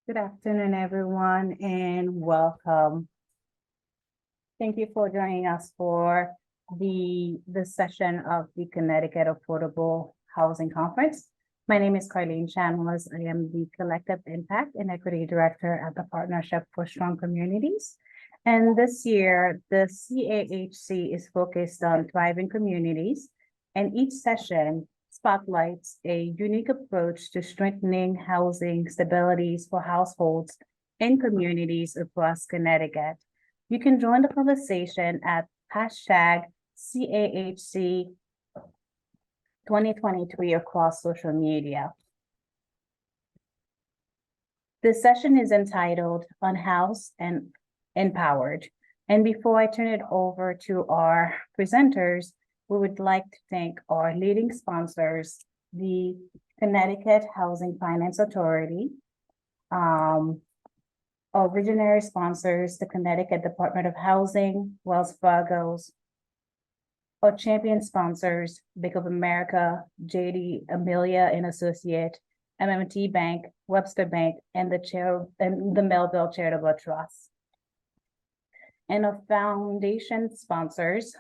Good afternoon, everyone, and welcome. Thank you for joining us for the session of the Connecticut Affordable Housing Conference. My name is Carlene Chandlers. I am the Collective Impact and Equity Director at the Partnership for Strong Communities. And this year, the CAHC is focused on thriving communities, and each session spotlights a unique approach to strengthening housing stabilities for households and communities across Connecticut. You can join the conversation at hashtag CAHC 2023 across social media. This session is entitled Unhoused and Empowered. And before I turn it over to our presenters, we would like to thank our leading sponsors, the Connecticut Housing Finance Authority, our visionary sponsors, the Connecticut Department of Housing, Wells Fargo's, our champion sponsors, Bank of America, JD Amelia and Associate, MMT Bank, Webster Bank, and the Melville Charitable Trust. And our foundation sponsors,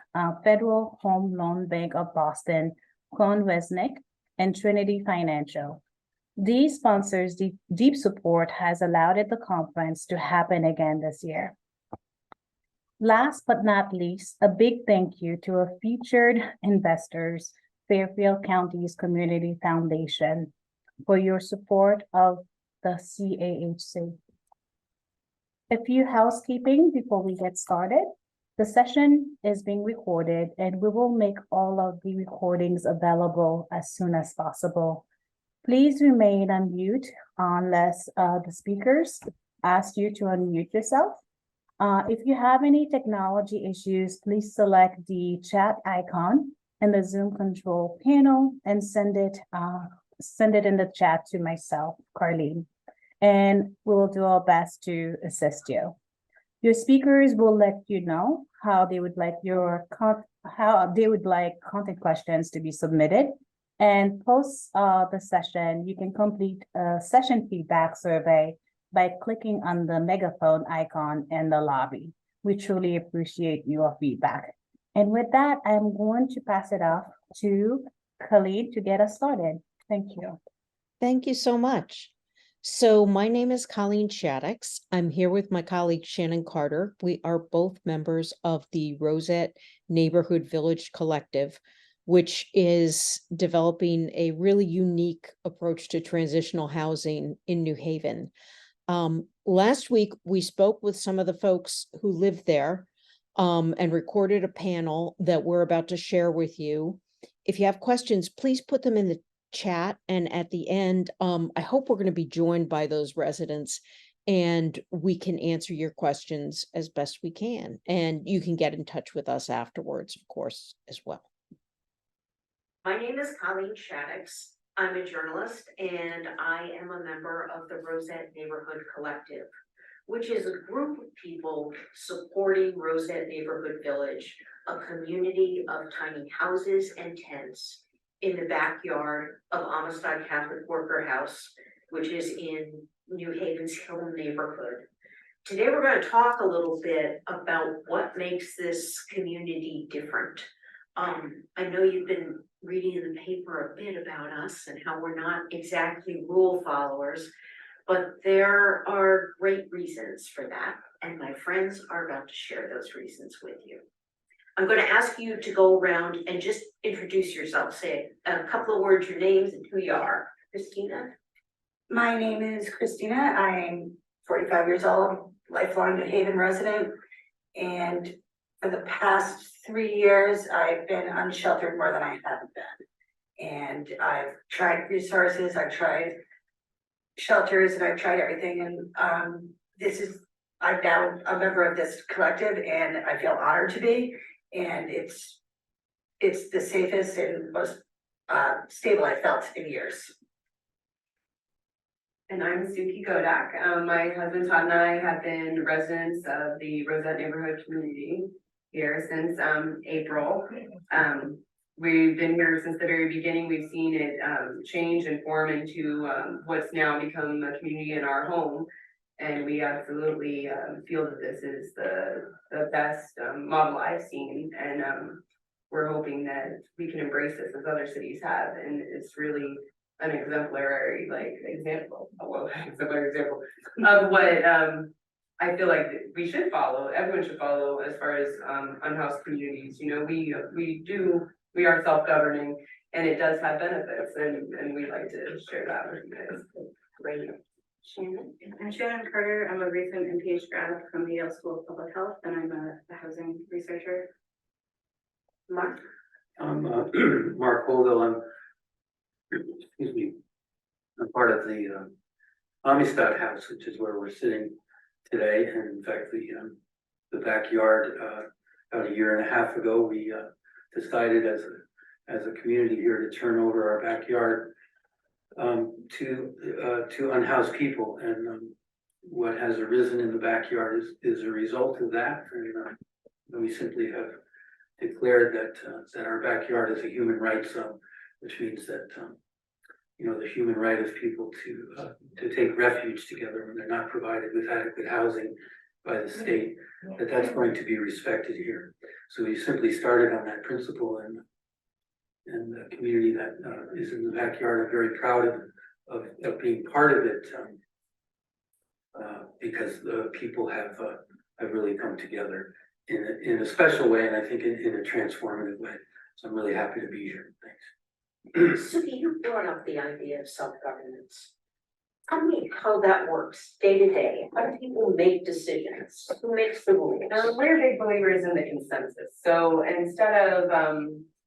Federal Home Loan Bank of Boston, Clone Resnick, and Trinity Financial. These sponsors' deep support has allowed the conference to happen again this year. Last but not least, a big thank you to our featured investors, Fairfield County's Community Foundation, for your support of the CAHC. A few housekeeping before we get started. The session is being recorded and we will make all of the recordings available as soon as possible. Please remain on mute unless the speakers ask you to unmute yourself. If you have any technology issues, please select the chat icon in the Zoom control panel and send it in the chat to myself, Carlene, and we will do our best to assist you. Your speakers will let you know how they would like content questions to be submitted. And post the session, you can complete a session feedback survey by clicking on the megaphone icon in the lobby. We truly appreciate your feedback. And with that, I'm going to pass it off to Khalid to get us started. Thank you. Thank you so much. So my name is Colleen Shaddix. I'm here with my colleague Shannon Carter. We are both members of the Rosette Neighborhood Village Collective, which is developing a really unique approach to transitional housing in New Haven. Last week, we spoke with some of the folks who live there and recorded a panel that we're about to share with you. If you have questions, please put them in the chat. And at the end, I hope we're going to be joined by those residents and we can answer your questions as best we can. And you can get in touch with us afterwards, of course, as well. My name is Colleen Shaddix. I'm a journalist and I am a member of the Rosette Neighborhood Collective, which is a group of people supporting Rosette Neighborhood Village, a community of tiny houses and tents in the backyard of Amistad Catholic Worker House, which is in New Haven's Hill neighborhood. Today, we're going to talk a little bit about what makes this community different. I know you've been reading in the paper a bit about us and how we're not exactly rule followers, but there are great reasons for that. And my friends are about to share those reasons with you. I'm going to ask you to go around and just introduce yourself, say a couple of words, your names and who you are. Christina? My name is Christina. I'm 45 years old, lifelong New Haven resident. And for the past 3 years, I've been unsheltered more than I haven't been. And I've tried resources, I've tried shelters, and I've tried everything. And I'm now a member of this collective and I feel honored to be. And it's the safest and most stable I've felt in years. And I'm Suki Kodak. My husband Todd and I have been residents of the Rosette Neighborhood community here since April. we've been here since the very beginning. We've seen it change and form into what's now become a community in our home. And we absolutely feel that this is the best model I've seen, and we're hoping that we can embrace this as other cities have, and it's really an exemplary example of what I feel like we should follow. Everyone should follow as far as unhoused communities. You know, we are self-governing, and it does have benefits, and we'd like to share that with you guys. Great. Shannon? I'm Shannon Carter. I'm a recent MPH grad from the Yale School of Public Health, and I'm a housing researcher. Mark? I'm Mark Holville. I'm part of the Amistad House, which is where we're sitting today. And in fact, the backyard, about a year and a half ago, we decided as a community here to turn over our backyard to unhoused people. And what has arisen in the backyard is a result of that. And we simply have declared that our backyard is a human rights zone, which means that the human right of people to take refuge together when they're not provided with adequate housing by the state, that's going to be respected here. So we simply started on that principle, and the community that is in the backyard, I'm very proud of being part of it, because the people have really come together in a special way, and I think in a transformative way. So I'm really happy to be here. Thanks. Suki, you brought up the idea of self-governance. Tell me how that works day to day. How do people make decisions? Who makes the rules? We're big believers in the consensus. So instead of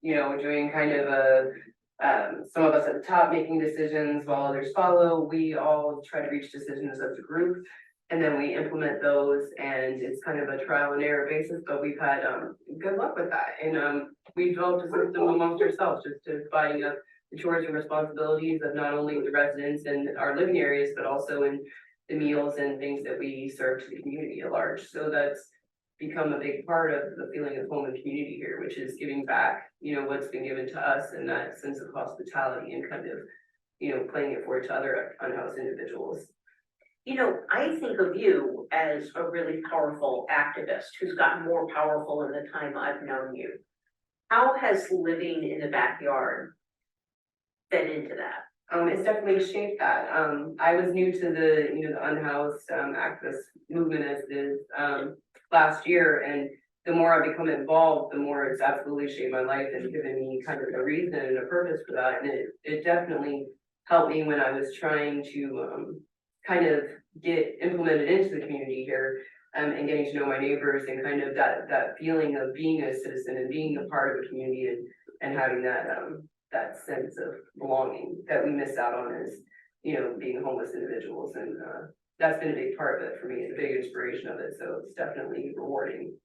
doing kind of some of us at the top making decisions while others follow, we all try to reach decisions as a group. And then we implement those, and it's kind of a trial and error basis, but we've had good luck with that. And we developed a system amongst ourselves, just dividing up the chores and responsibilities of not only the residents in our living areas, but also in the meals and things that we serve to the community at large. So that's become a big part of the feeling of home and community here, which is giving back, what's been given to us, and that sense of hospitality and kind of, playing it forward to other unhoused individuals. I think of you as a really powerful activist who's gotten more powerful in the time I've known you. How has living in the backyard fit into that? It's definitely shaped that. I was new to the unhoused activist movement as it is last year, and the more I've become involved, the more it's absolutely shaped my life and given me kind of a reason and a purpose for that. And it definitely helped me when I was trying to kind of get implemented into the community here, and getting to know my neighbors, and kind of that feeling of being a citizen and being a part of a community, and having that sense of belonging that we miss out on as being homeless individuals. And that's been a big part of it for me, and a big inspiration of it. So it's definitely rewarding.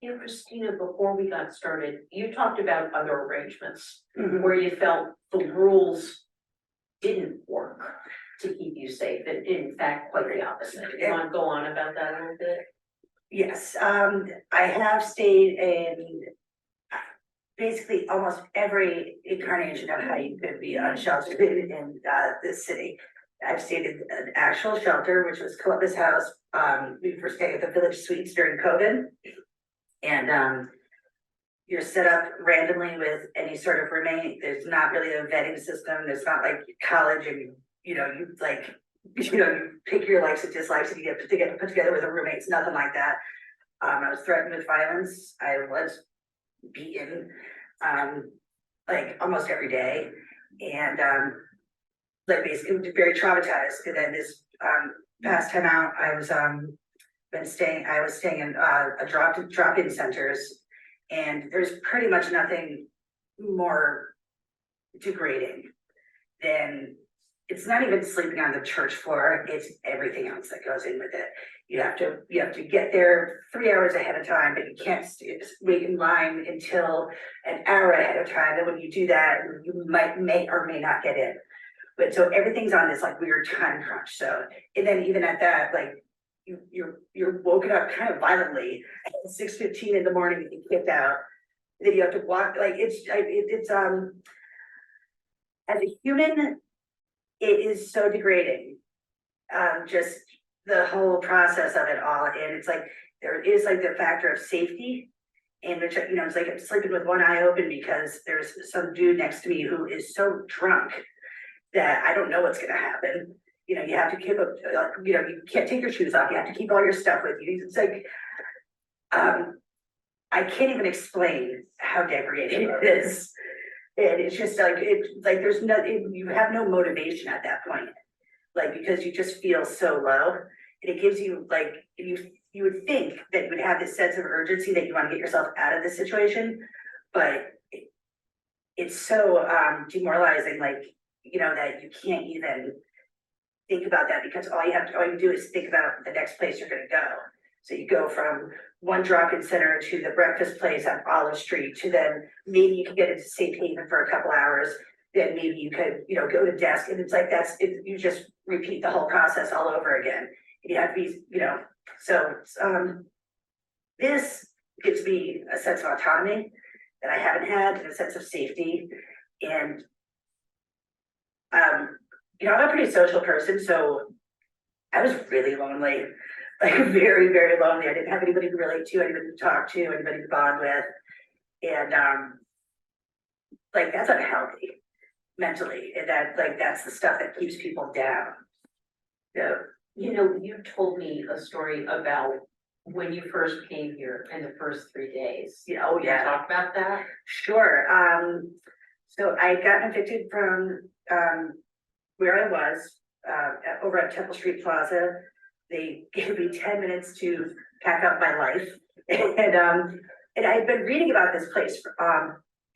Christina, before we got started, you talked about other arrangements Mhm. where you felt the rules didn't work to keep you safe, and in fact, quite the opposite. You want to go on about that a little bit? Yes, I have stayed in basically almost every incarnation of how you could be unsheltered in this city. I've stayed in an actual shelter, which was Columbus House. We were staying at the Village Suites during COVID. And you're set up randomly with any sort of roommate. There's not really a vetting system. There's not like college and you pick your likes and dislikes and you get put together with a roommate. It's nothing like that. I was threatened with violence. I was beaten like almost every day, and basically very traumatized. And then this past time out, I was staying in a drop-in centers, and there's pretty much nothing more degrading than, it's not even sleeping on the church floor, it's everything else that goes in with it. You have to get there 3 hours ahead of time, but you can't wait in line until an hour ahead of time. And when you do that, you may or may not get in. But so everything's on this like weird time crunch. So, and then even at that, like you're woken up kind of violently at 6:15 in the morning, you get kicked out. then you have to walk, like, it's, as a human, it is so degrading. Just the whole process of it all, and it's like, there is like the factor of safety. And which, you know, it's like I'm sleeping with one eye open because there's some dude next to me who is so drunk that I don't know what's gonna happen. You know, you have to keep up, you know, you can't take your shoes off, you have to keep all your stuff with you. It's like, I can't even explain how degrading it is. And it's just like, it's like, there's no, you have no motivation at that point. Like, because you just feel so low, and it gives you like, you would think that you would have this sense of urgency that you want to get yourself out of this situation, but it's so demoralizing, like, you know, that you can't even think about that, because all you do is think about the next place you're gonna go. So you go from one drop-in center to the breakfast place on Olive Street, to then maybe you can get into Safe Haven for a couple hours, then maybe you could, you know, go to desk, and it's like, you just repeat the whole process all over again. You have to be, you know, so this gives me a sense of autonomy that I haven't had, and a sense of safety. And you know, I'm a pretty social person, so I was really lonely, like very, very lonely. I didn't have anybody to relate to, anybody to talk to, anybody to bond with. And like, that's unhealthy mentally, and that's the stuff that keeps people down. Yeah. You know, you told me a story about when you first came here and the first 3 days. Yeah, oh Can you yeah. talk about that? Sure. So I got evicted from where I was over at Temple Street Plaza. They gave me 10 minutes to pack up my life, and I had been reading about this place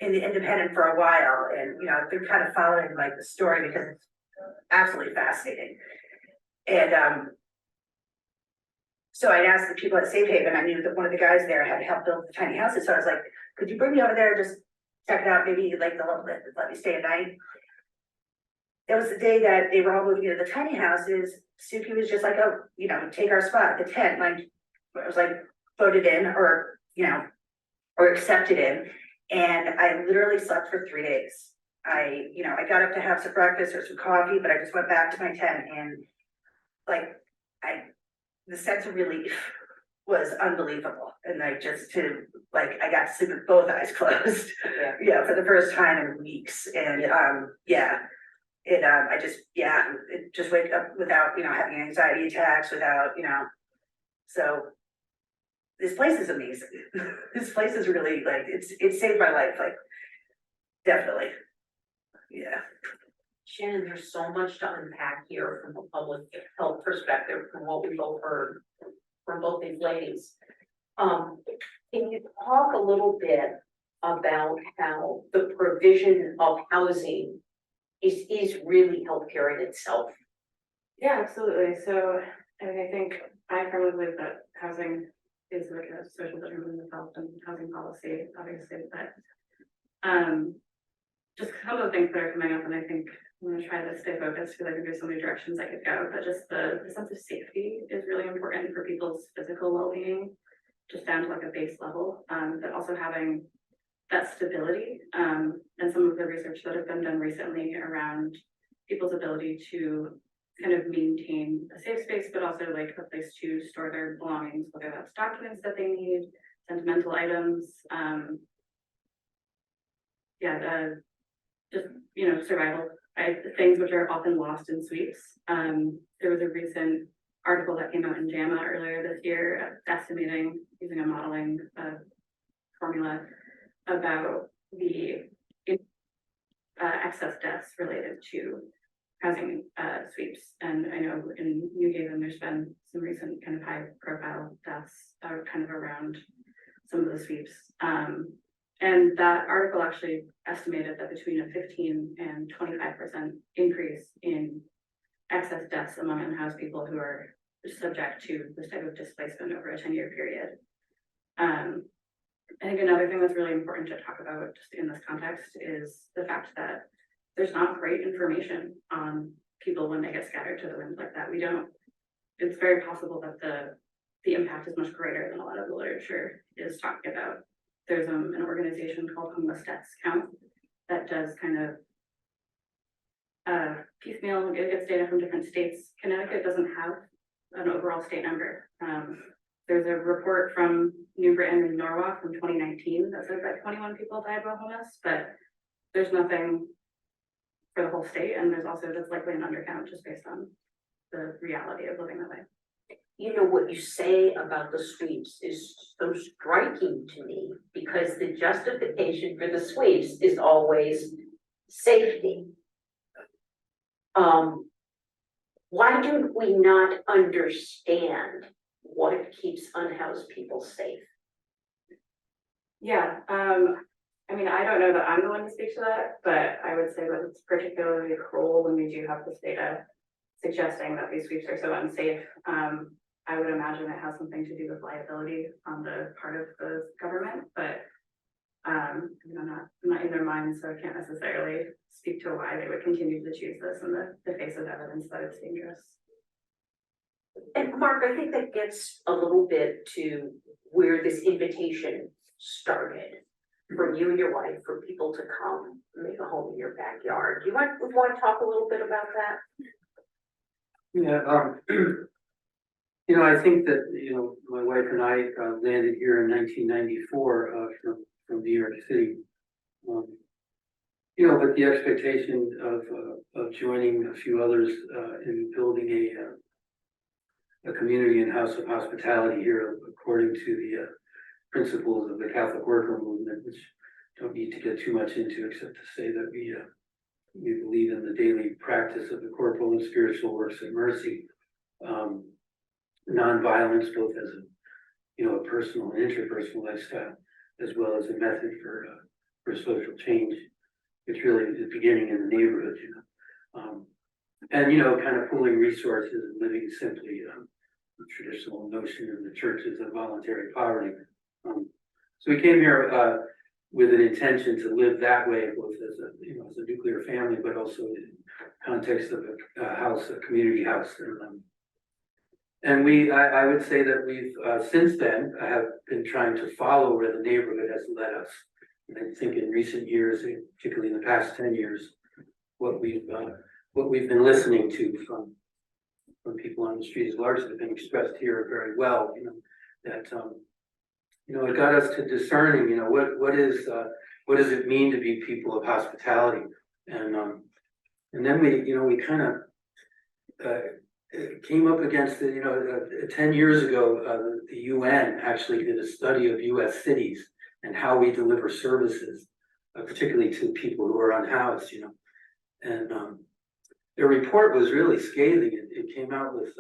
in the Independent for a while, and you know, I've been kind of following like the story because it's absolutely fascinating. And so I asked the people at Safe Haven. I knew that one of the guys there had helped build the tiny houses, so I was like, "Could you bring me over there, just check it out? Maybe like they'll let me stay a night." It was the day that they were all moving into the tiny houses. Suki was just like, "Oh, you know, take our spot, the tent." Like, it was like voted in, or you know, or accepted in, and I literally slept for 3 days. I got up to have some breakfast or some coffee, but I just went back to my tent, and like, the sense of relief was unbelievable. And I I got to sleep with both eyes closed. Yeah, for the first time in weeks. And it just wake up without, you know, having anxiety attacks, without, you know, so this place is amazing. This place is really like, it saved my life, like, definitely. Yeah. Shannon, there's so much to unpack here from a public health perspective, from what we both heard from both these ladies. Can you talk a little bit about how the provision of housing is really healthcare in itself? Yeah, absolutely. So, I mean, I think I firmly believe that housing is like a social determinant of health and housing policy, obviously, but just some of the things that are coming up, and I think I'm gonna try to stay focused because I think there's so many directions I could go, but just the sense of safety is really important for people's physical well-being, just down to like a base level, but also having that stability, and some of the research that have been done recently around people's ability to kind of maintain a safe space, but also like a place to store their belongings, whether that's documents that they need, sentimental items, just, you know, survival, things which are often lost in sweeps. There was a recent article that came out in JAMA earlier this year, estimating, using a modeling formula, about the excess deaths related to housing sweeps. And I know in New Haven, there's been some recent kind of high profile deaths kind of around some of the sweeps. And that article actually estimated that between a 15 and 25% increase in excess deaths among unhoused people who are subject to this type of displacement over a 10-year period. I think another thing that's really important to talk about just in this context is the fact that there's not great information on people when they get scattered to the wind like that. It's very possible that the impact is much greater than a lot of the literature is talking about. there's an organization called Amistad Catholic that does kind of piecemeal, it gets data from different states. Connecticut doesn't have an overall state number. There's a report from New Britain and Norwalk from 2019 that says that 21 people died while homeless, but there's nothing for the whole state, and there's also just likely an undercount just based on the reality of living that way. You know, what you say about the sweeps is so striking to me, because the justification for the sweeps is always safety. Why do we not understand what keeps unhoused people safe? Yeah, I mean, I don't know that I'm the one to speak to that, but I would say that it's particularly cruel when we do have this data suggesting that these sweeps are so unsafe. I would imagine it has something to do with liability on the part of the government, but I'm not in their minds, so I can't necessarily speak to why they would continue to choose this in the face of evidence that it's dangerous. And Mark, I think that gets a little bit to where this invitation started from you and your wife for people to come make a home in your backyard. Do you want to talk a little bit about that? Yeah, you know, I think that, you know, my wife and I landed here in 1994 from New York City. You know, with the expectation of joining a few others in building a community and house of hospitality here, according to the principles of the Catholic Worker Movement, which don't need to get too much into, except to say that we believe in the daily practice of the corporal and spiritual works of mercy, nonviolence, both as a personal and interpersonal lifestyle, as well as a method for social change, which really is beginning in the neighborhood, and kind of pooling resources and living simply, the traditional notion in the churches of voluntary poverty. So we came here with an intention to live that way, both as a nuclear family, but also in context of a house, a community house. And I would say that we've since then have been trying to follow where the neighborhood has led us. And I think in recent years, particularly in the past 10 years, what we've been listening to from people on the street has largely been expressed here very well. That it got us to discerning. What does it mean to be people of hospitality? And then we kind of came up against it. 10 years ago, the UN actually did a study of U.S. cities and how we deliver services, particularly to people who are unhoused. And their report was really scathing. It came out with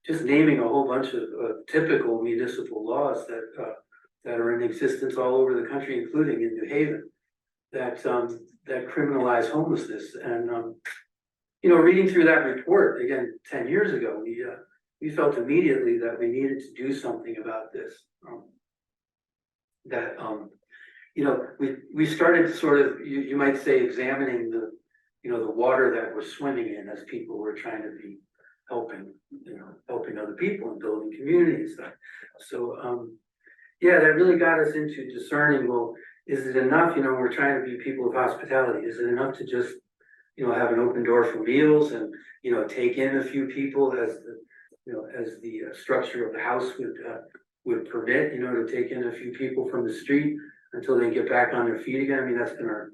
just naming a whole bunch of typical municipal laws that are in existence all over the country, including in New Haven, that criminalize homelessness. And reading through that report again 10 years ago, we felt immediately that we needed to do something about this. We started sort of, you might say, examining the water that we're swimming in as people were trying to be helping other people and building communities. So that really got us into discerning, well, is it enough, we're trying to be people of hospitality, is it enough to just have an open door for meals and take in a few people as the structure of the house would permit, to take in a few people from the street until they get back on their feet again? I mean, that's been our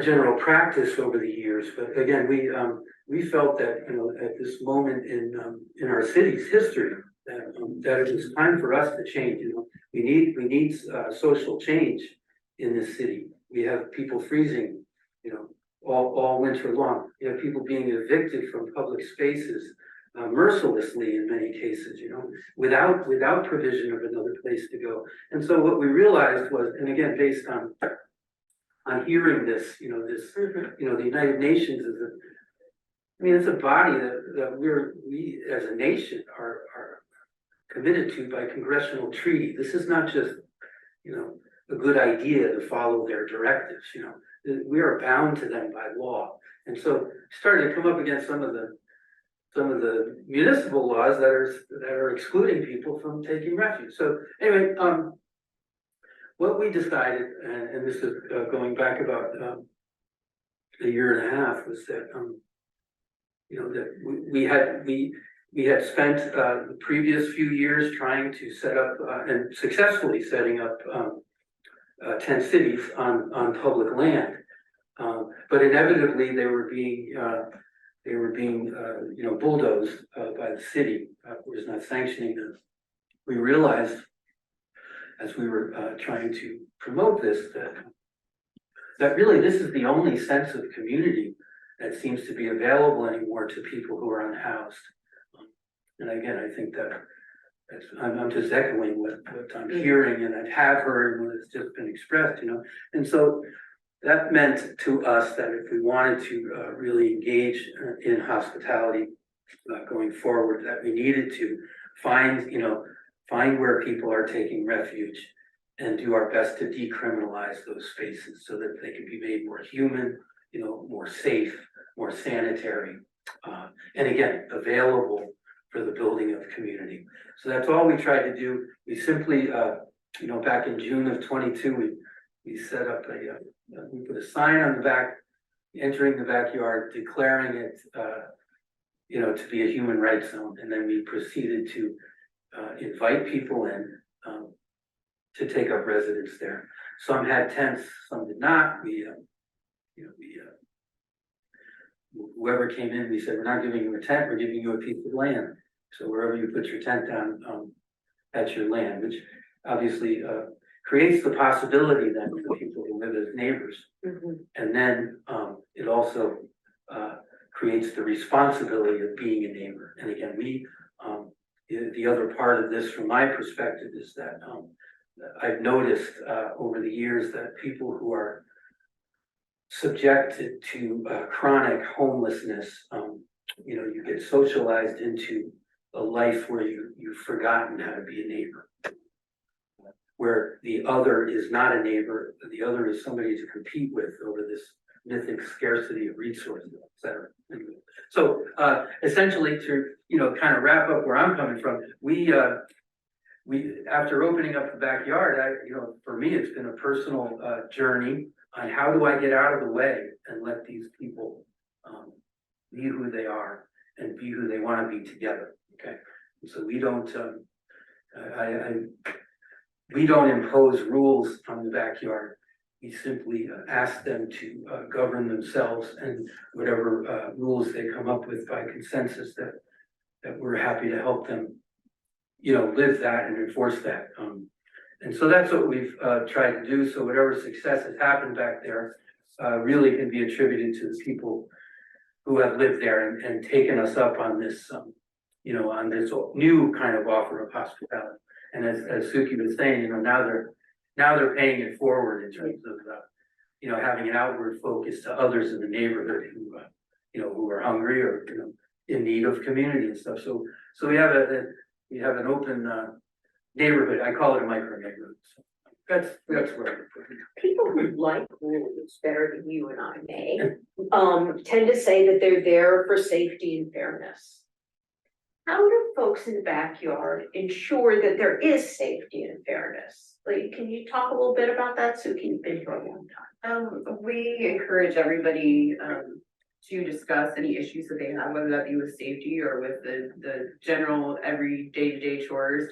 general practice over the years. But again, we felt that at this moment in our city's history that it was time for us to change. We need social change in this city. We have people freezing, all winter long. You have people being evicted from public spaces mercilessly in many cases, without provision of another place to go. And so what we realized was, and again, based on hearing this, the United Nations it's a body that we as a nation are committed to by congressional treaty. This is not just, a good idea to follow their directives, we are bound to them by law. And so starting to come up against some of the municipal laws that are excluding people from taking refuge. So anyway, what we decided, and this is going back about a year and a half, was that you know, that we had spent the previous few years trying to set up and successfully setting up tent cities on public land, but inevitably they were being you know, bulldozed by the city, was not sanctioning them. We realized as we were trying to promote this that really this is the only sense of community that seems to be available anymore to people who are unhoused. And again, I think I'm just echoing what I'm hearing and I have heard and what's just been expressed, you know. And so that meant to us that if we wanted to really engage in hospitality going forward, that we needed to find where people are taking refuge and do our best to decriminalize those spaces so that they can be made more human, you know, more safe, more sanitary, and again, available for the building of community. So that's all we tried to do. We simply, you know, back in June of 22, we set up we put a sign on the back, entering the backyard, declaring it, you know, to be a human rights zone. And then we proceeded to invite people in to take up residence there. Some had tents, some did not. Whoever came in, we said, we're not giving you a tent, we're giving you a piece of land. So wherever you put your tent down, that's your land, which obviously creates the possibility then for people who live as neighbors. And then it also creates the responsibility of being a neighbor. And again, the other part of this from my perspective is that I've noticed over the years that people who are subjected to chronic homelessness, you know, you get socialized into a life where you've forgotten how to be a neighbor, where the other is not a neighbor, the other is somebody to compete with over this mythic scarcity of resources, et cetera. So essentially, to, you know, kind of wrap up where I'm coming from, we after opening up the backyard, you know, for me, it's been a personal journey on how do I get out of the way and let these people be who they are and be who they want to be together. Okay, and so we don't we don't impose rules on the backyard. We simply ask them to govern themselves, and whatever rules they come up with by consensus, that we're happy to help them, you know, live that and enforce that. And so that's what we've tried to do. So whatever success has happened back there really can be attributed to the people who have lived there and taken us up on this, you know, on this new kind of offer of hospitality. And as Suki was saying, you know, now they're paying it forward in terms of, you know, having an outward focus to others in the neighborhood who, you know, who are hungry or, you know, in need of community and stuff. So we have an open neighborhood. I call it a micro neighborhood. So that's where we're putting it. People who like rules better than you and I may, tend to say that they're there for safety and fairness. How do folks in the backyard ensure that there is safety and fairness? Like, can you talk a little bit about that, Suki? You've been here a long time. We encourage everybody to discuss any issues that they have, whether that be with safety or with the general every day-to-day chores.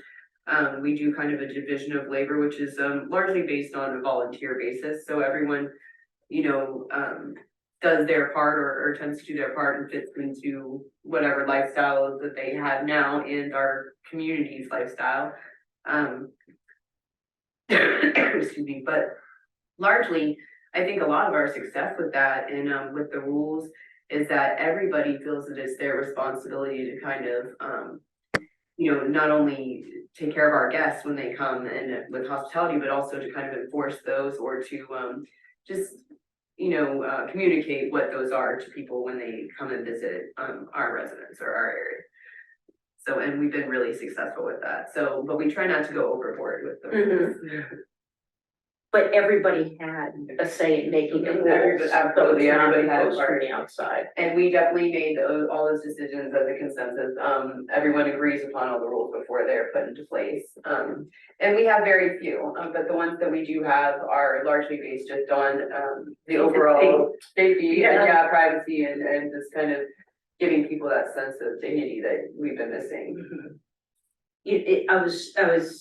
We do kind of a division of labor, which is largely based on a volunteer basis. So everyone, you know, does their part or attempts to do their part and fits into whatever lifestyle that they have now in our community's lifestyle. Excuse me, but largely, I think a lot of our success with that and with the rules is that everybody feels that it's their responsibility to kind of, you know, not only take care of our guests when they come and with hospitality, but also to kind of enforce those or to just, you know, communicate what those are to people when they come and visit our residents or our area. So, and we've been really successful with that. So, but we try not to go overboard with the rules. but everybody had a say in making it. Everybody- absolutely, everybody had a From part. the outside. And we definitely made all those decisions as a consensus. Everyone agrees upon all the rules before they're put into place. And we have very few, but the ones that we do have are largely based just on, the overall safety and privacy and just kind of giving people that sense of dignity that we've been missing. I was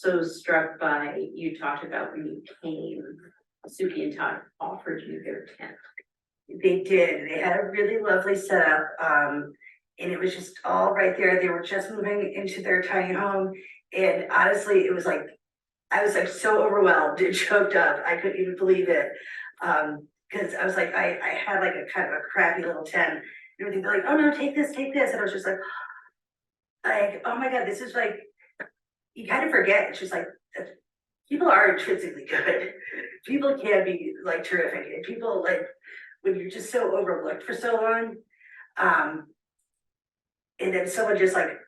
so struck by, you talked about when you came, Suki and Todd offered you their tent. They did, they had a really lovely setup, and it was just all right there, they were just moving into their tiny home, and honestly, it was like, I was like so overwhelmed and choked up, I couldn't even believe it. Cause I was like, I had like a kind of a crappy little tent, and everything, they're like, oh no, take this, and I was just like, oh my God, this is like, you kind of forget, it's just like, people are intrinsically good, people can be like terrific, and people like, when you're just so overlooked for so long, and then someone just like,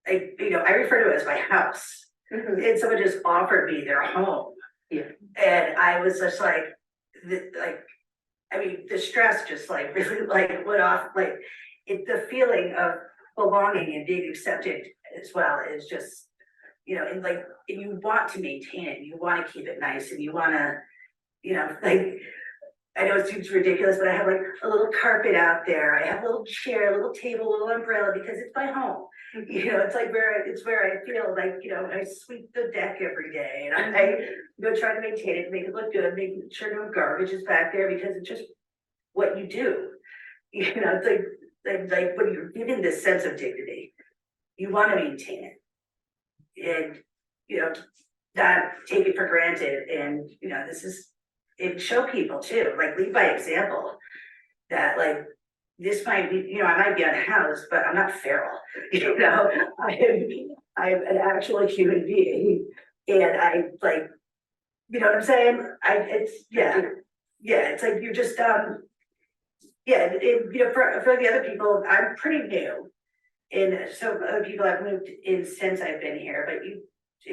you know, I refer to it as my house, and someone just offered me their home. Yeah. And I was just like, I mean, the stress just like really like went off, like, the feeling of belonging and being accepted as well is just, you know, and like, and you want to maintain it, you wanna keep it nice, and you wanna, you know, like, I know it seems ridiculous, but I have like a little carpet out there, I have a little chair, a little table, a little umbrella, because it's my home. You know, it's like it's where I feel like, you know, I sweep the deck every day, and I go try to maintain it, make it look good, making sure no garbage is back there, because it's just what you do. You know, it's like when you're given this sense of dignity, you wanna maintain it. And, you know, not take it for granted, and, you know, this is, and show people too, like lead by example. That like, this might be, you know, I might be unhoused, but I'm not feral, you know, I'm an actual human being. And I like, you know what I'm saying? It's like, you're just, you know, for the other people, I'm pretty new. And so other people have moved in since I've been here, but you,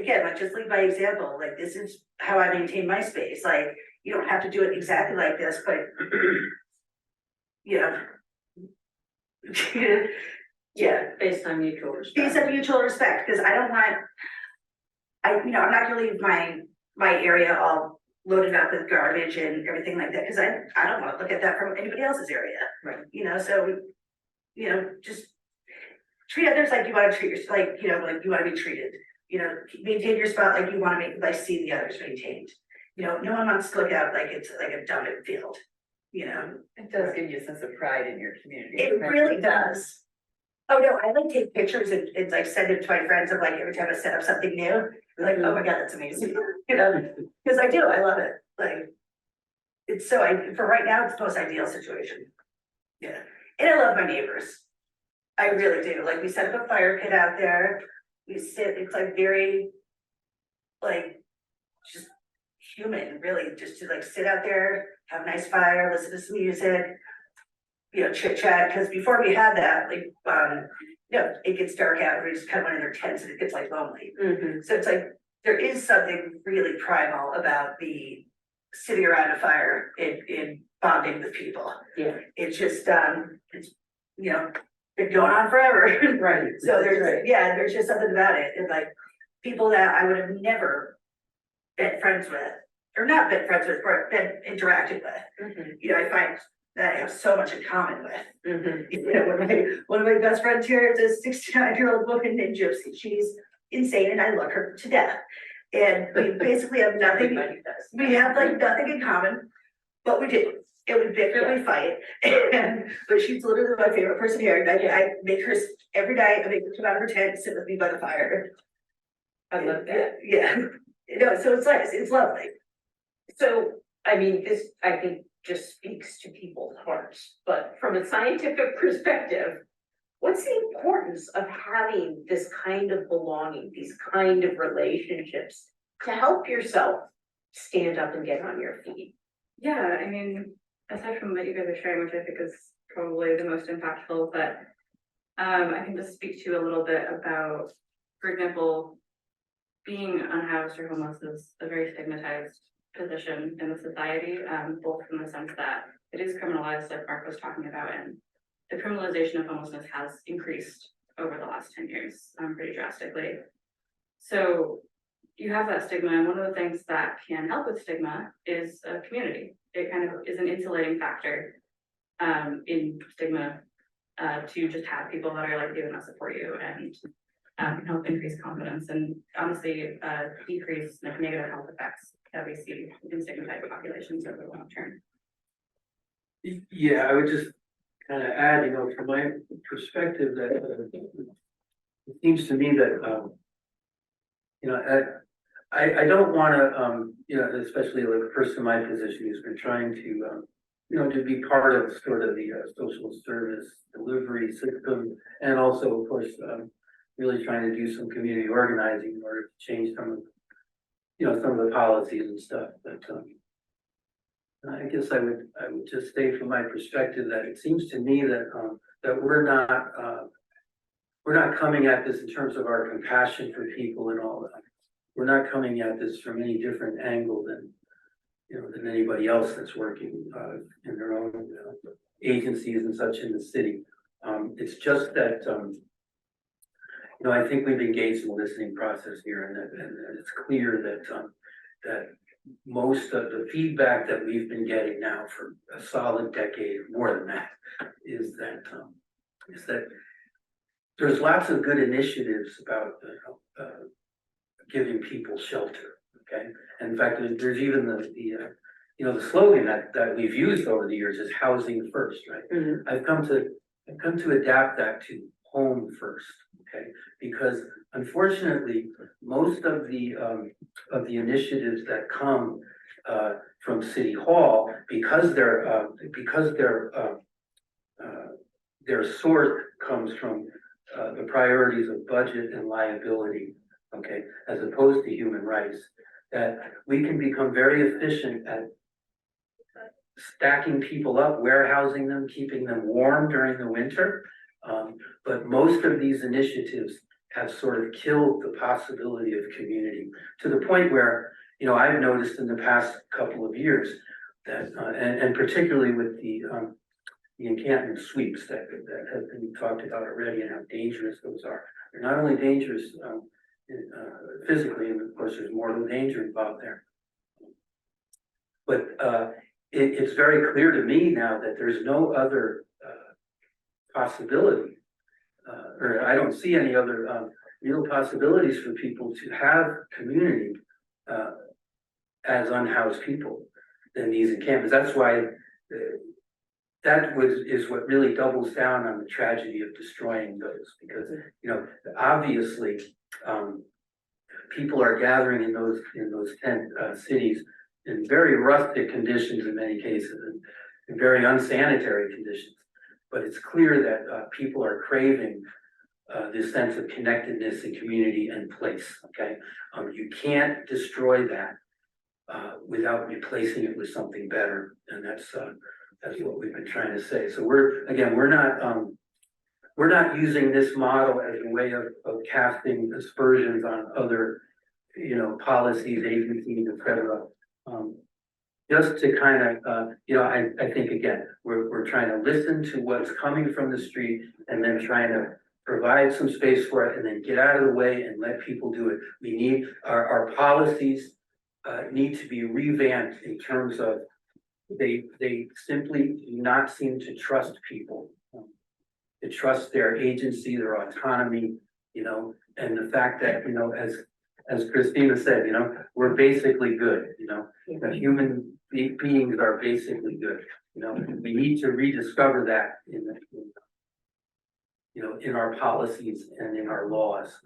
again, like, just lead by example, like, this is how I maintain my space, like, you don't have to do it exactly like this, but, you know. Yeah, Based on mutual respect. based on mutual respect, because I don't want, you know, I'm not gonna leave my area all loaded up with garbage and everything like that, because I don't wanna look at that from anybody else's area. Right. You know, so, you know, just treat others like you wanna treat yourself, like, you know, like you wanna be treated. You know, maintain your spot like you wanna see the others maintained. You know, no one wants to look out like it's like a dumping field, you know? It does give you a sense of pride in your community. It really does. Oh, no, I like take pictures and like send it to my friends of like every time I set up something new, they're like, oh my God, that's amazing, you know, because I do, I love it, like. It's so, for right now, it's the most ideal situation. Yeah, and I love my neighbors. I really do, like, we set up a fire pit out there, we sit, it's like very, like, just human, really, just to like sit out there, have a nice fire, listen to some music. You know, chit chat, because before we had that, like, you know, it gets dark out, we just kind of went in their tents and it gets like lonely. So it's like, there is something really primal about the sitting around a fire and bonding with people. Yeah. It's just, it's, you know, been going on forever. Right. So there's just something about it, and like, people that I would have never been friends with, or not been friends with, or been interacted with. You know, I find that I have so much in common with. You know, one of my best friends here is a 69-year-old woman named Gypsy. She's insane and I love her to death. And we basically have nothing, we have like nothing in common, but we do. And we bicker, we fight, but she's literally my favorite person here. I make her, every night, I make her come out of her tent and sit with me by the fire. I love that. Yeah, you know, so it's nice, it's lovely. So, I mean, this, I think, just speaks to people's hearts, but from a scientific perspective, what's the importance of having this kind of belonging, these kind of relationships to help yourself stand up and get on your feet? Yeah, I mean, aside from what you guys are sharing, which I think is probably the most impactful, but I can just speak to you a little bit about, for example, being unhoused or homeless is a very stigmatized position in the society, both in the sense that it is criminalized, like Mark was talking about, and the criminalization of homelessness has increased over the last 10 years, pretty drastically. So you have that stigma, and one of the things that can help with stigma is a community. It kind of is an insulating factor in stigma to just have people that are like you and that support you and help increase confidence and honestly decrease like negative health effects that we see in stigmatized populations over the long term. Yeah, I would just kind of add, from my perspective, that it seems to me that, I don't want to, especially like a person in my position who's been trying to, to be part of sort of the social service delivery system, and also, of course, really trying to do some community organizing in order to change some of, some of the policies and stuff. But I guess I would just say from my perspective that it seems to me that that we're not coming at this in terms of our compassion for people and all that. We're not coming at this from any different angle than than anybody else that's working in their own agencies and such in the city. It's just that I think we've engaged in a listening process here, and it's clear that that most of the feedback that we've been getting now for a solid decade, more than that, is that there's lots of good initiatives about giving people shelter. Okay, and in fact, there's even the slogan that we've used over the years is housing first, right? Mhm. I've come to adapt that to home first, okay? Because unfortunately, most of the initiatives that come from City Hall, because their source comes from the priorities of budget and liability, okay, as opposed to human rights, that we can become very efficient at stacking people up, warehousing them, keeping them warm during the winter. But most of these initiatives have sort of killed the possibility of community, to the point where, I've noticed in the past couple of years that, and particularly with the encampment sweeps that have been talked about already, and how dangerous those are. They're not only dangerous physically, and of course there's mortal danger involved there. But it's very clear to me now that there's no other possibility, or I don't see any other real possibilities for people to have community as unhoused people than these encampments. That's why is what really doubles down on the tragedy of destroying those, because obviously people are gathering in those tent cities in very rustic conditions in many cases, and in very unsanitary conditions. But it's clear that people are craving this sense of connectedness and community and place. Okay, you can't destroy that without replacing it with something better, and that's what we've been trying to say. So we're not using this model as a way of casting aspersions on other, policies, agencies, etc. Just to kind of, I think again, we're trying to listen to what's coming from the street, and then trying to provide some space for it, and then get out of the way and let people do it. We need our policies need to be revamped in terms of they simply do not seem to trust people, to trust their agency, their autonomy, and the fact that, as Christina said, we're basically good, the human beings are basically good, we need to rediscover that in our policies and in our laws.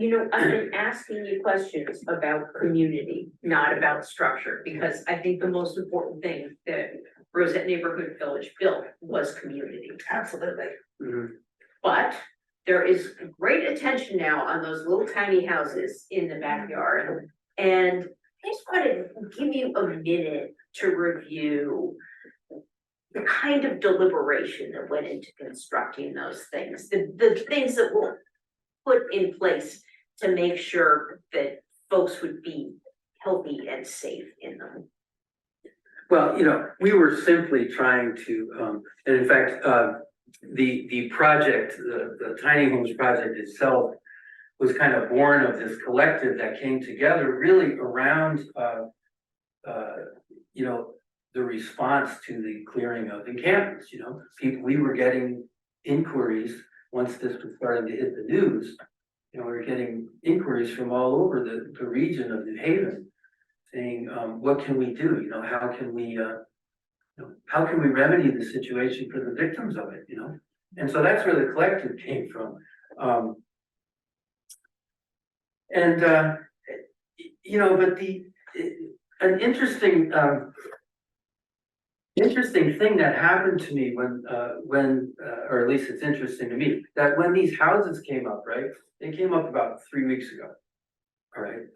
I've been asking you questions about community, not about structure, because I think the most important thing that Rosette Neighborhood Village built was community. Absolutely. Mhm. But there is great attention now on those little tiny houses in the backyard. And I just want to give you a minute to review the kind of deliberation that went into constructing those things, the things that were put in place to make sure that folks would be healthy and safe in them. Well, we were simply trying to, and in fact, the project, the tiny homes project itself was kind of born of this collective that came together really around, the response to the clearing of encampments, we were getting inquiries once this was starting to hit the news. We were getting inquiries from all over the region of New Haven saying, what can we do? How can we remedy the situation for the victims of it, And so that's where the collective came from. But an interesting thing that happened to me when, or at least it's interesting to me, that when these houses came up, right, they came up about 3 weeks ago. All right,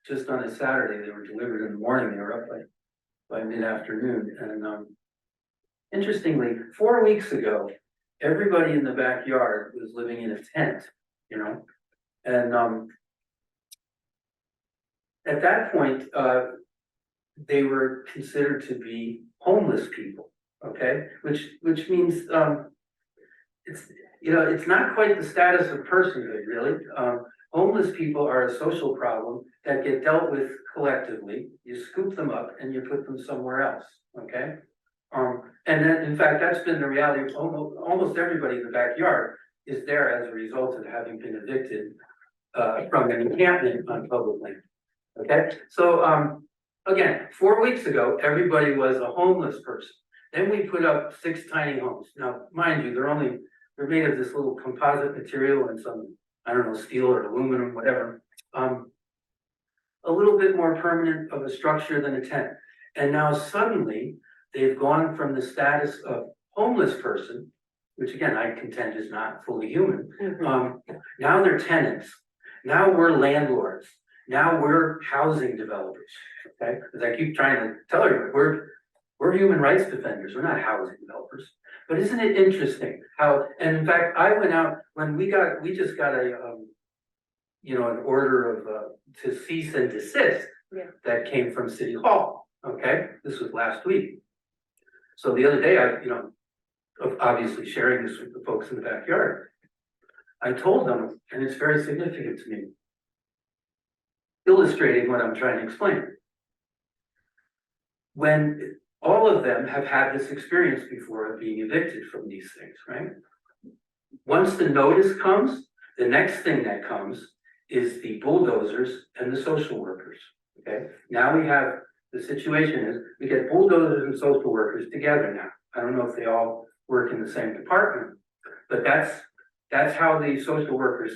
just on a Saturday, they were delivered in the morning, they were up by mid-afternoon, and interestingly, 4 weeks ago, everybody in the backyard was living in a tent, and at that point, they were considered to be homeless people, okay? Which means, it's not quite the status of personhood, really. Homeless people are a social problem that get dealt with collectively. You scoop them up and you put them somewhere else, okay? And then, in fact, that's been the reality of almost everybody in the backyard is there as a result of having been evicted from an encampment on public land, okay? So, again, 4 weeks ago, everybody was a homeless person. Then we put up 6 tiny homes. Now, mind you, they're made of this little composite material and some, I don't know, steel or aluminum, whatever. A little bit more permanent of a structure than a tent. And now suddenly they've gone from the status of homeless person, which again, I contend is not fully human. Now they're tenants. Now we're landlords. Now we're housing developers, okay? Because I keep trying to tell everybody, we're human rights defenders. We're not housing developers. But isn't it interesting how, and in fact, I went out when we just got an order of, to cease and desist that came from City Hall, okay? This was last week. So the other day, obviously sharing this with the folks in the backyard, I told them, and it's very significant to me, illustrating what I'm trying to explain. When all of them have had this experience before of being evicted from these things, right? Once the notice comes, the next thing that comes is the bulldozers and the social workers, okay? Now we have, the situation is, we get bulldozers and social workers together now. I don't know if they all work in the same department, but that's how the social workers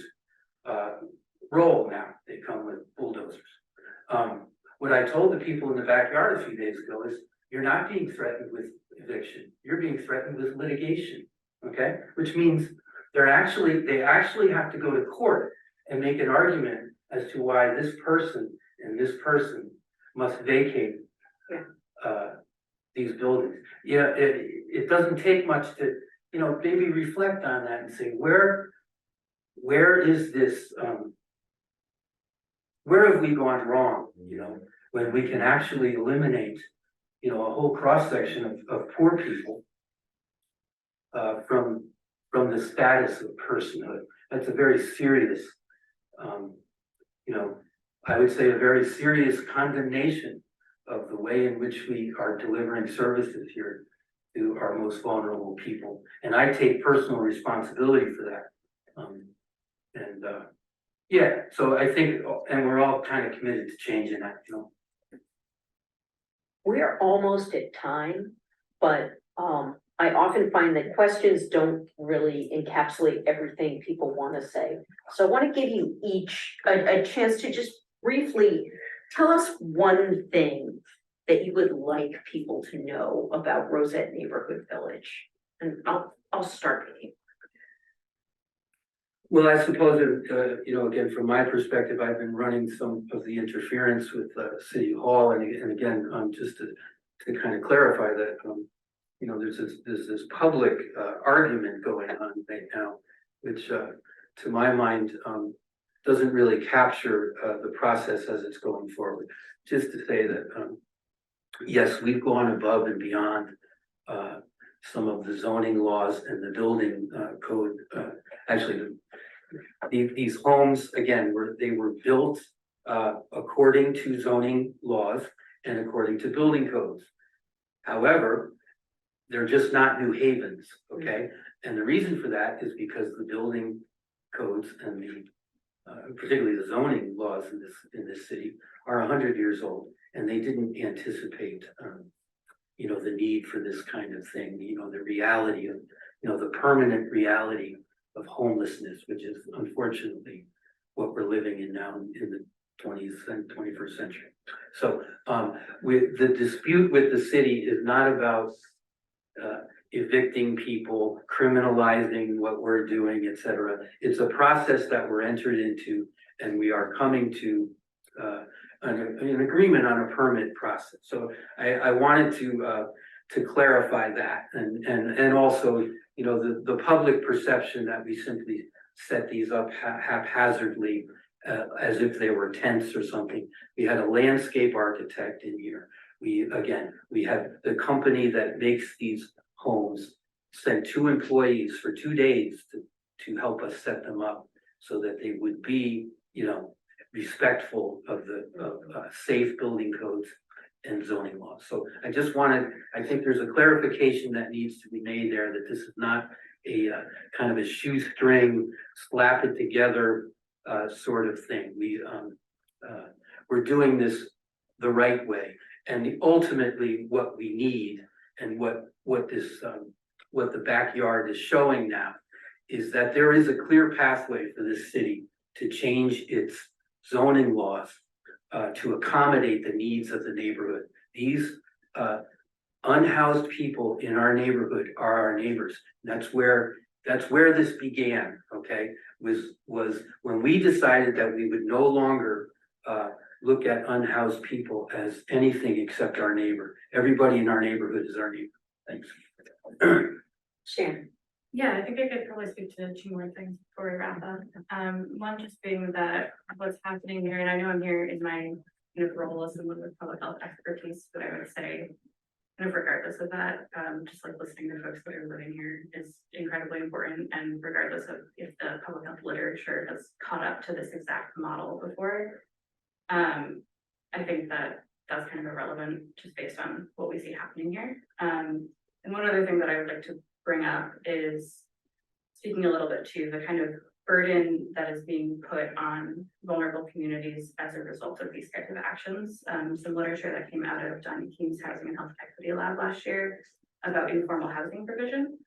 roll now. They come with bulldozers. What I told the people in the backyard a few days ago is, you're not being threatened with eviction. You're being threatened with litigation, okay? Which means they actually have to go to court and make an argument as to why this person and this person must vacate these buildings. It doesn't take much to, maybe reflect on that and say, where is this, where have we gone wrong, when we can actually eliminate, a whole cross-section of poor people from the status of personhood. That's a very serious, I would say a very serious condemnation of the way in which we are delivering services here to our most vulnerable people. And I take personal responsibility for that. So I think, and we're all kind of committed to changing that, We're almost at time, but I often find that questions don't really encapsulate everything people want to say. So I want to give you each a chance to just briefly tell us one thing that you would like people to know about Rosette Neighborhood Village. And I'll start with you. Well, I suppose, again, from my perspective, I've been running some of the interference with City Hall, and again, just to kind of clarify that, there's this public argument going on right now, which, to my mind, doesn't really capture the process as it's going forward. Just to say that, yes, we've gone above and beyond some of the zoning laws and the building code. Actually, these homes, again, they were built according to zoning laws and according to building codes. However, they're just not New Havens, okay? And the reason for that is because the building codes and the particularly the zoning laws in this city are 100 years old, and they didn't anticipate you know, the need for this kind of thing, you know, the reality of, you know, the permanent reality of homelessness, which is unfortunately what we're living in now in the 20th and 21st century. So with the dispute with the city is not about evicting people, criminalizing what we're doing, etc. It's a process that we're entered into, and we are coming to an agreement on a permit process. So I wanted to clarify that, and also, you know, the public perception that we simply set these up haphazardly as if they were tents or something. We had a landscape architect in here. We have the company that makes these homes sent 2 employees for 2 days to help us set them up so that they would be, you know, respectful of the safe building codes and zoning laws. So I think there's a clarification that needs to be made there, that this is not a kind of a shoestring, slap it together sort of thing. We're doing this the right way, and ultimately what we need and what the backyard is showing now is that there is a clear pathway for this city to change its zoning laws to accommodate the needs of the neighborhood. These unhoused people in our neighborhood are our neighbors. That's where this began, okay? Was when we decided that we would no longer look at unhoused people as anything except our neighbor. Everybody in our neighborhood is our neighbor. Thanks. Shannon. Yeah, I think I could probably speak to 2 more things before we wrap up. One just being that what's happening here, and I know I'm here in my kind of role as someone with public health expertise, but I would say, kind of regardless of that, just like listening to folks that are living here is incredibly important. And regardless of if the public health literature has caught up to this exact model before, I think that that's kind of irrelevant just based on what we see happening here. And one other thing that I would like to bring up is speaking a little bit to the kind of burden that is being put on vulnerable communities as a result of these types of actions. Some literature that came out of Donnie King's Housing and Health Equity Lab last year about informal housing provision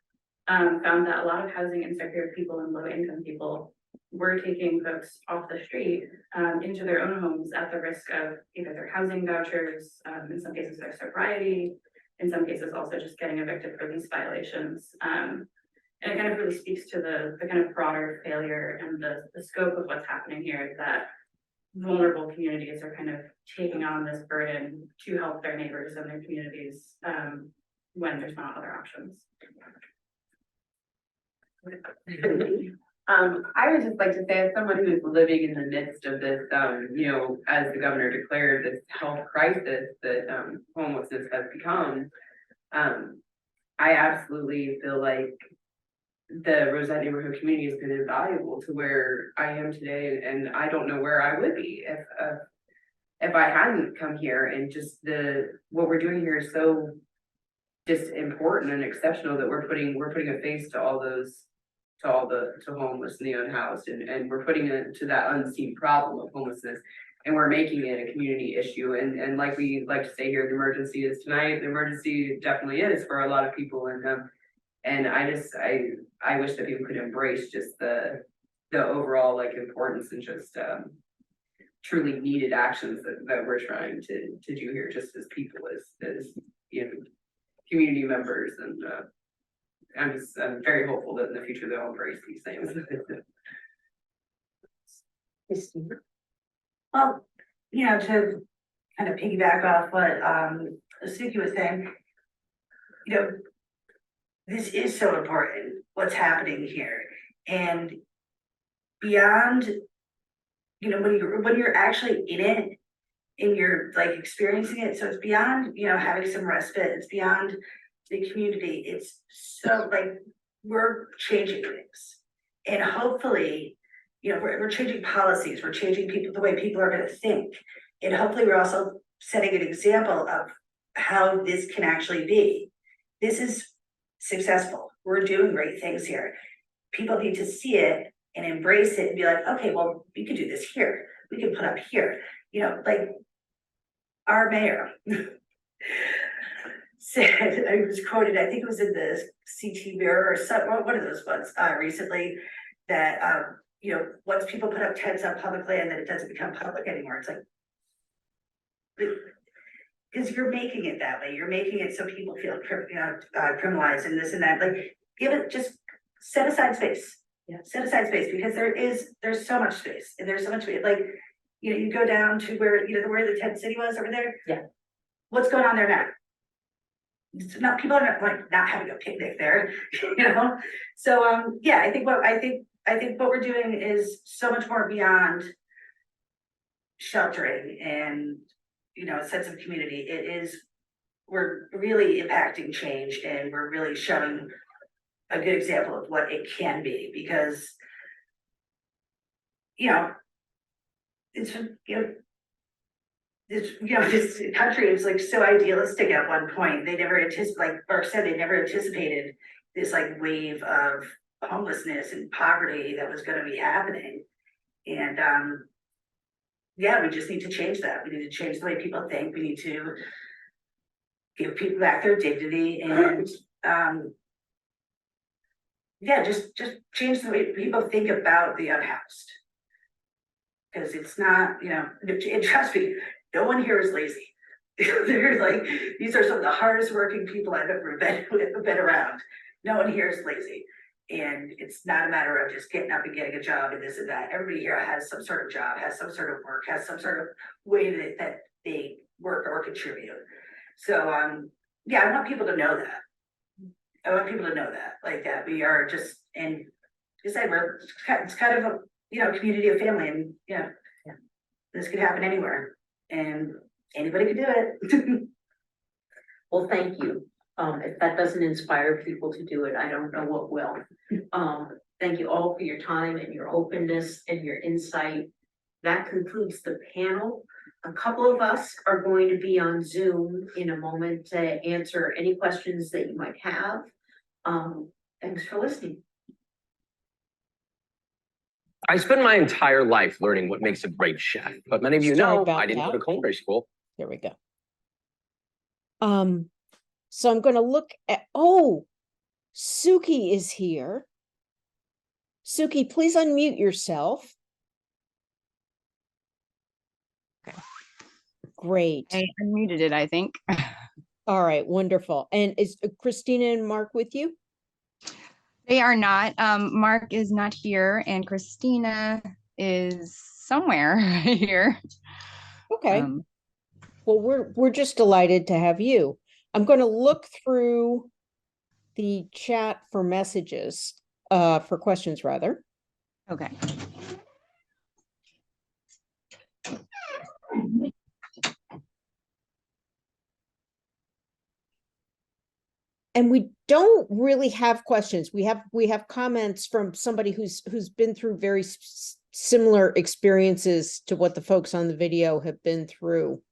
found that a lot of housing insecure people and low income people were taking folks off the street into their own homes at the risk of either their housing vouchers, in some cases their sobriety, in some cases also just getting evicted for these violations. And it kind of really speaks to the kind of broader failure and the scope of what's happening here, that vulnerable communities are kind of taking on this burden to help their neighbors and their communities when there's not other options. I would just like to say, as someone who is living in the midst of this, you know, as the governor declared, this health crisis that homelessness has become, I absolutely feel like the Rosette neighborhood community has been invaluable to where I am today, and I don't know where I would be if I hadn't come here. And just what we're doing here is so just important and exceptional that we're putting a face to all those, to homeless and the unhoused, and we're putting it to that unseen problem of homelessness, and we're making it a community issue. And like we like to say here, the emergency is tonight. The emergency definitely is for a lot of people, and I wish that people could embrace just the overall like importance and just truly needed actions that we're trying to do here, just as people, as you know, community members. And I'm very hopeful that in the future they'll embrace these things. Well, you know, to kind of piggyback off what Suki was saying, you know, this is so important, what's happening here. And beyond you know, when you're actually in it and you're like experiencing it, so it's beyond, you know, having some respite, it's beyond the community, it's so like, we're changing things. And hopefully, you know, we're changing policies, we're changing people, the way people are gonna think. And hopefully we're also setting an example of how this can actually be. This is successful, we're doing great things here. People need to see it and embrace it and be like, okay, well, we could do this here, we can put up here, you know, like our mayor said, I was quoted, I think it was in the CT Mirror or some, one of those ones, recently, that, you know, once people put up tents on public land, then it doesn't become public anymore. It's like, because you're making it that way, you're making it so people feel criminalized and this and that, like, give it, just set aside space. Yeah. Set aside space, because there's so much space, and there's so much, like, you know, you go down to where, you know, where the tent city was over there. Yeah. What's going on there now? It's not, people are not like not having a picnic there, you know? So, yeah, I think what we're doing is so much more beyond sheltering and, you know, a sense of community. We're really impacting change, and we're really showing a good example of what it can be, because, you know, it's, you know, this country is like so idealistic at one point. They never like Mark said, they never anticipated this like wave of homelessness and poverty that was gonna be happening. And yeah, we just need to change that. We need to change the way people think. We need to give people back their dignity, and yeah, just change the way people think about the unhoused. Because it's not, you know, and trust me, no one here is lazy. They're like, these are some of the hardest working people I've ever been around. No one here is lazy. And it's not a matter of just getting up and getting a job and this and that. Everybody here has some sort of job, has some sort of work, has some sort of way that they work or contribute. So, yeah, I want people to know that. I want people to know that, like, that we are just, and just say it's kind of a, you know, community of family, and yeah, this could happen anywhere, and anybody could do it. Well, thank you. If that doesn't inspire people to do it, I don't know what will. Thank you all for your time and your openness and your insight. That concludes the panel. A couple of us are going to be on Zoom in a moment to answer any questions that you might have. Thanks for listening. I spent my entire life learning what makes a great chef, but many of you Sorry know about I didn't go that. to culinary school. There we go. So I'm going to look at, oh, Suki is here. Suki, please unmute yourself. Okay. Great. I unmuted it, I think. All right, wonderful. And is Christina and Mark with you? They are not. Mark is not here, and Christina is somewhere here. Okay. Well, we're just delighted to have you. I'm going to look through the chat for messages, for questions rather. Okay. And we don't really have questions. We have comments from somebody who's been through very similar experiences to what the folks on the video have been through.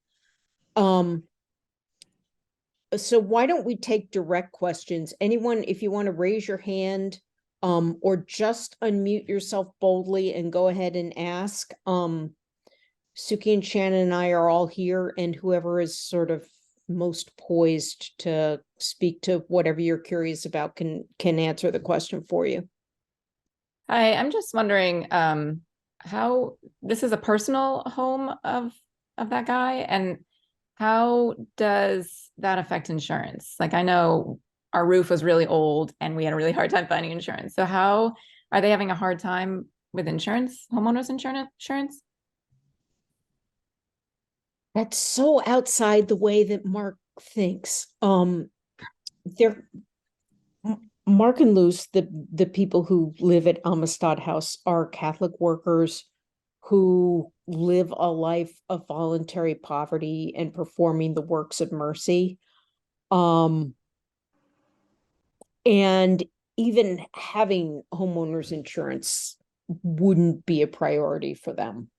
So why don't we take direct questions? Anyone, if you want to raise your hand, or just unmute yourself boldly and go ahead and ask. Suki and Shannon and I are all here, and whoever is sort of most poised to speak to whatever you're curious about can answer the question for you. Hi, I'm just wondering how this is a personal home of that guy, and how does that affect insurance? Like, I know our roof was really old and we had a really hard time finding insurance. So how are they having a hard time with insurance, homeowners insurance? That's so outside the way that Mark thinks. Mark and Luce, the people who live at Amistad House, are Catholic workers who live a life of voluntary poverty and performing the works of mercy. And even having homeowners insurance wouldn't be a priority for them.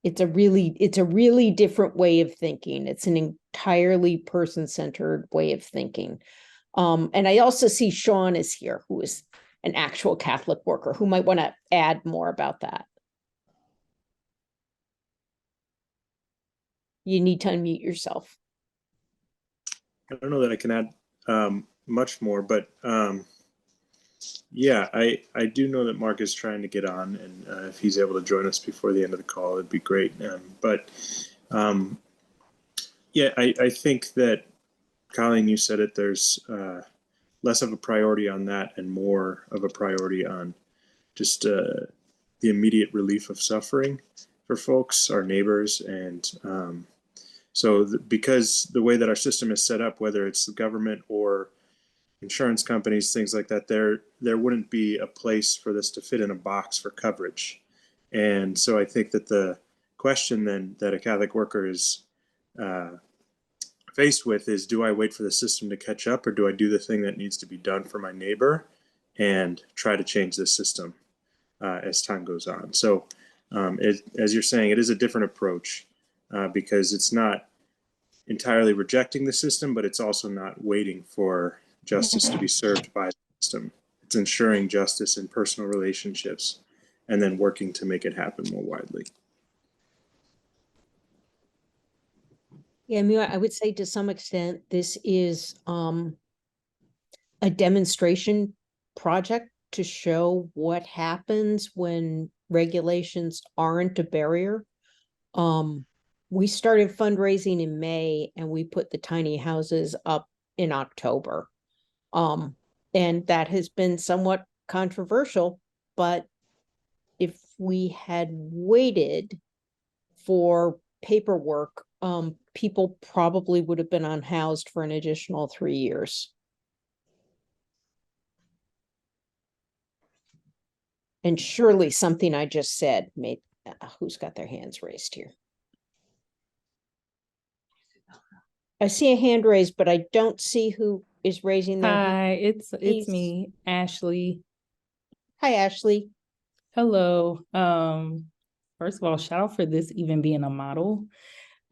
It's a really different way of thinking. It's an entirely person-centered way of thinking. And I also see Sean is here, who is an actual Catholic worker, who might want to add more about that. You need to unmute yourself. I don't know that I can add much more, but yeah, I do know that Mark is trying to get on, and if he's able to join us before the end of the call, it'd be great. Yeah, I think that, Colleen, you said it, there's less of a priority on that and more of a priority on just the immediate relief of suffering for folks, our neighbors. And because the way that our system is set up, whether it's the government or insurance companies, things like that, there wouldn't be a place for this to fit in a box for coverage. And so I think that the question then that a Catholic worker is faced with is, do I wait for the system to catch up, or do I do the thing that needs to be done for my neighbor and try to change the system as time goes on? So as you're saying, it is a different approach because it's not entirely rejecting the system, but it's also not waiting for justice to be served by the system. It's ensuring justice in personal relationships and then working to make it happen more widely. Yeah, I mean, I would say to some extent, this is a demonstration project to show what happens when regulations aren't a barrier. We started fundraising in May and we put the tiny houses up in October. And that has been somewhat controversial, but if we had waited for paperwork, people probably would have been unhoused for an additional 3 years. And surely something I just said made, who's got their hands raised here? I see a hand raised, but I don't see who is raising their hand. Hi, it's me, Ashley. Hi, Ashley. Hello. First of all, shout out for this even being a model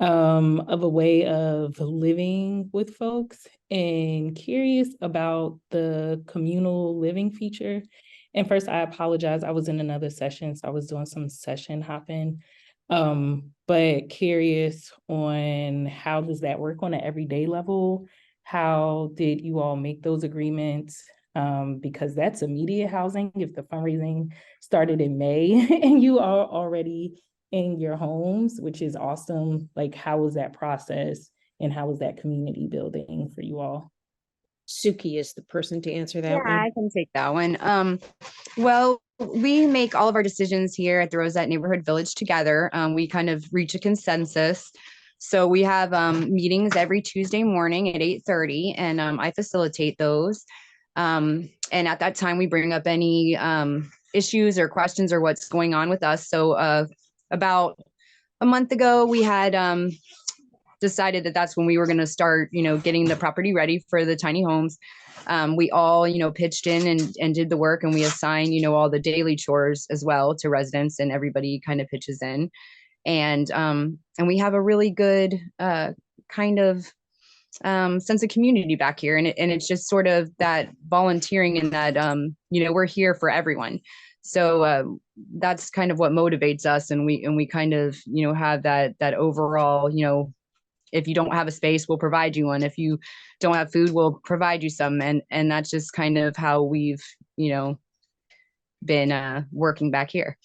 of a way of living with folks, and curious about the communal living feature. And first, I apologize. I was in another session, so I was doing some session hopping. But curious on how does that work on an everyday level? How did you all make those agreements? Because that's immediate housing. If the fundraising started in May and you are already in your homes, which is awesome, like how was that process and how was that community building for you all? Suki is the person to answer that one. I can take that one. Well, we make all of our decisions here at the Rosette Neighborhood Village together. We kind of reach a consensus. So we have meetings every Tuesday morning at 8:30, and I facilitate those. And at that time, we bring up any issues or questions or what's going on with us. So about a month ago, we had decided that that's when we were going to start, getting the property ready for the tiny homes. We all, pitched in and did the work, and we assign, all the daily chores as well to residents, and everybody kind of pitches in. And we have a really good kind of sense of community back here. And it's just sort of that volunteering and that, we're here for everyone. So that's kind of what motivates us. And we kind of, have that overall, if you don't have a space, we'll provide you one. If you don't have food, we'll provide you some. And that's just kind of how we've, been working back here.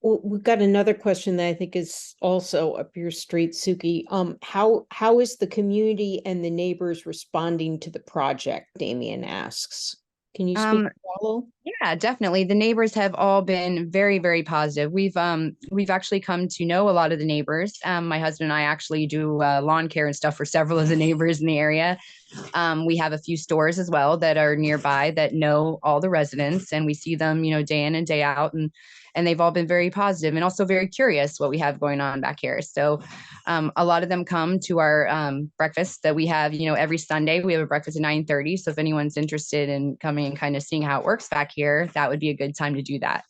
Well, we've got another question that I think is also up your street, Suki. How is the community and the neighbors responding to the project? Damien asks. Can you speak, follow? Yeah, definitely. The neighbors have all been very, very positive. We've actually come to know a lot of the neighbors. My husband and I actually do lawn care and stuff for several of the neighbors in the area. We have a few stores as well that are nearby that know all the residents, and we see them, day in and day out, and they've all been very positive and also very curious what we have going on back here. So a lot of them come to our breakfast that we have, every Sunday. We have a breakfast at 9:30. So if anyone's interested in coming and kind of seeing how it works back here, that would be a good time to do that.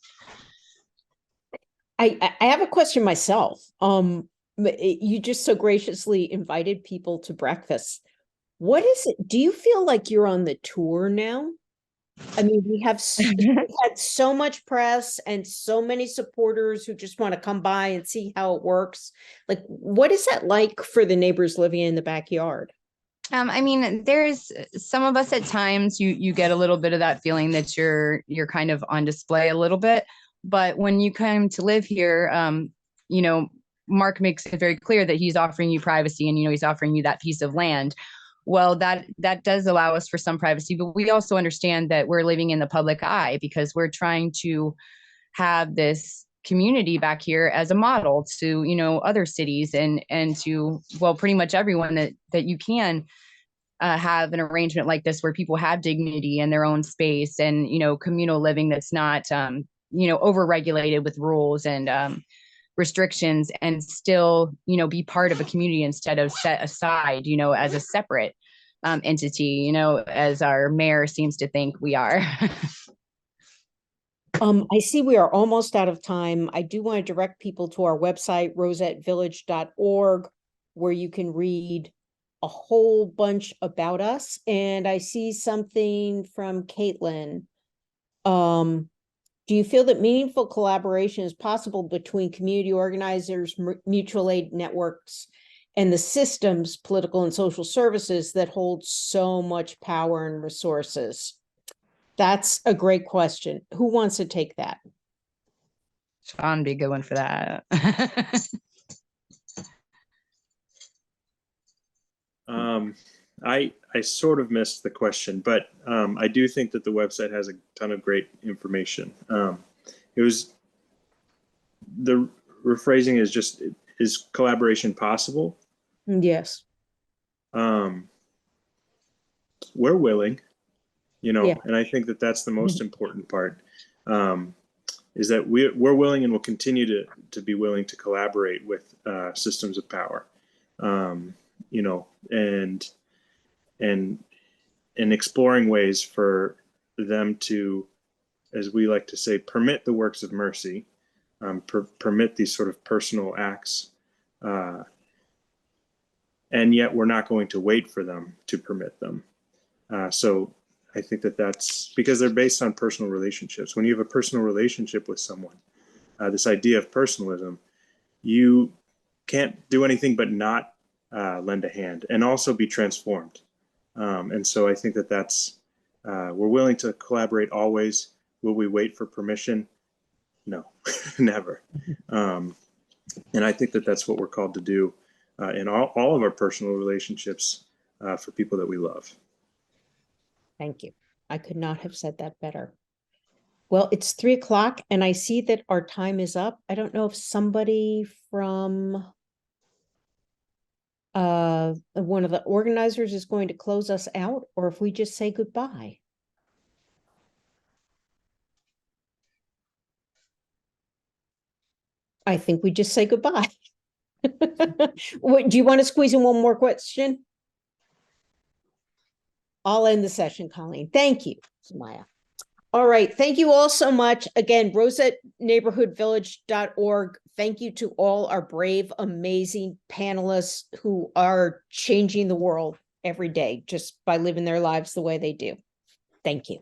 I have a question myself. You just so graciously invited people to breakfast. What is it? Do you feel like you're on the tour now? I mean, we've had so much press and so many supporters who just want to come by and see how it works. Like, what is that like for the neighbors living in the backyard? I mean, there's some of us at times you get a little bit of that feeling that you're kind of on display a little bit. But when you come to live here, Mark makes it very clear that he's offering you privacy and, he's offering you that piece of land. Well, that does allow us for some privacy, but we also understand that we're living in the public eye because we're trying to have this community back here as a model to, other cities and to, well, pretty much everyone that you can have an arrangement like this where people have dignity in their own space and, communal living that's not, overregulated with rules and restrictions, and still, be part of a community instead of set aside, as a separate entity, as our mayor seems to think we are. I see we are almost out of time. I do want to direct people to our website, rosettevillage.org, where you can read a whole bunch about us. And I see something from Caitlin. Do you feel that meaningful collaboration is possible between community organizers, mutual aid networks, and the systems, political and social services that hold so much power and resources? That's a great question. Who wants to take that? Sean would be a good one for that. I sort of missed the question, but I do think that the website has a ton of great information. It was the rephrasing is just, is collaboration possible? Yes. We're willing, Yeah. and I think that that's the most important part. Is that we're willing and will continue to be willing to collaborate with systems of power, and exploring ways for them to, as we like to say, permit the works of mercy, permit these sort of personal acts, and yet we're not going to wait for them to permit them. So I think that that's because they're based on personal relationships. When you have a personal relationship with someone, this idea of personalism, you can't do anything but not lend a hand and also be transformed. And so I think that that's, we're willing to collaborate always. Will we wait for permission? No, never. And I think that that's what we're called to do in all of our personal relationships for people that we love. Thank you. I could not have said that better. Well, it's 3:00 and I see that our time is up. I don't know if somebody from one of the organizers is going to close us out, or if we just say goodbye. I think we just say goodbye. What, do you want to squeeze in one more question? I'll end the session, Colleen. Thank you, Maya. All right. Thank you all so much. Again, rosettneighborhoodvillage.org. Thank you to all our brave, amazing panelists who are changing the world every day just by living their lives the way they do. Thank you.